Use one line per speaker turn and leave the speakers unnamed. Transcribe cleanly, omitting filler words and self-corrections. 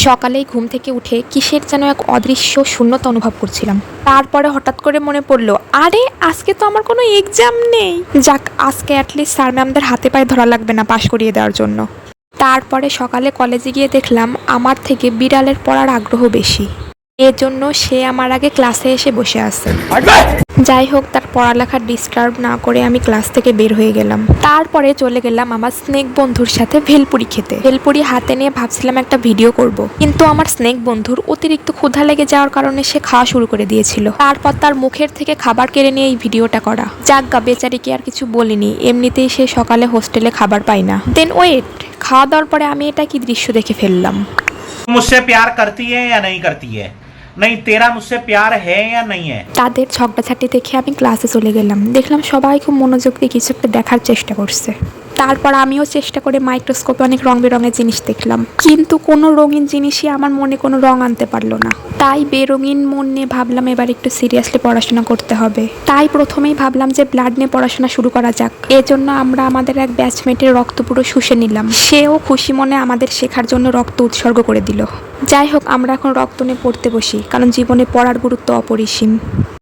সকালেই ঘুম থেকে উঠে কিসের যেন এক অদৃশ্য শূন্যতা অনুভব করছিলাম। তারপরে হঠাৎ করে মনে পড়লো, আরে আজকে তো আমার কোনো এক্সাম নেই। যাক, আজকে অ্যাটলিস্ট স্যার ম্যামদের হাতে পায়ে ধরা লাগবে না পাশ করিয়ে দেওয়ার জন্য। তারপরে সকালে কলেজে গিয়ে দেখলাম আমার থেকে বিড়ালের পড়ার আগ্রহ বেশি, এজন্য সে আমার আগে ক্লাসে এসে বসে আছে। যাই হোক, তার পড়ালেখা ডিস্টার্ব না করে আমি ক্লাস থেকে বের হয়ে গেলাম। তারপরে চলে গেলাম আমার স্নেক বন্ধুর সাথে ভেলপুরি খেতে। ভেলপুরি হাতে নিয়ে ভাবছিলাম একটা ভিডিও করব, কিন্তু আমার স্নেক বন্ধুর অতিরিক্ত ক্ষুধা লেগে যাওয়ার কারণে সে খাওয়া শুরু করে দিয়েছিল। তারপর তার মুখের থেকে খাবার কেড়ে নিয়ে এই ভিডিওটা করা। যাজ্ঞা, বেচারিকে আর কিছু বলিনি, এমনিতেই সে সকালে হোস্টেলে খাবার পায় না। দেন ওয়েট, খাওয়া দাওয়ার পরে আমি এটা কি দৃশ্য দেখে ফেললাম।
मुझसे प्यार करती है या नहीं करती है? नहीं, तेरा मुझसे प्यार है या नहीं है?
তাদের ঝগড়াঝাটি দেখে আমি ক্লাসে চলে গেলাম। দেখলাম সবাই খুব মনোযোগ দিয়ে কিছু একটা দেখার চেষ্টা করছে। তারপর আমিও চেষ্টা করে মাইক্রোস্কোপে অনেক রং বেরঙের জিনিস দেখলাম, কিন্তু কোনো রঙিন জিনিসই আমার মনে কোনো রং আনতে পারলো না। তাই বেরঙিন মন নিয়ে ভাবলাম এবার একটু সিরিয়াসলি পড়াশোনা করতে হবে। তাই প্রথমেই ভাবলাম যে ব্লাড নিয়ে পড়াশোনা শুরু করা যাক। এজন্য আমরা আমাদের এক ব্যাচমেটের রক্ত পুরো শুষে নিলাম। সেও খুশি মনে আমাদের শেখার জন্য রক্ত উৎসর্গ করে দিল। যাই হোক, আমরা এখন রক্ত নিয়ে পড়তে বসি, কারণ জীবনে পড়ার গুরুত্ব অপরিসীম।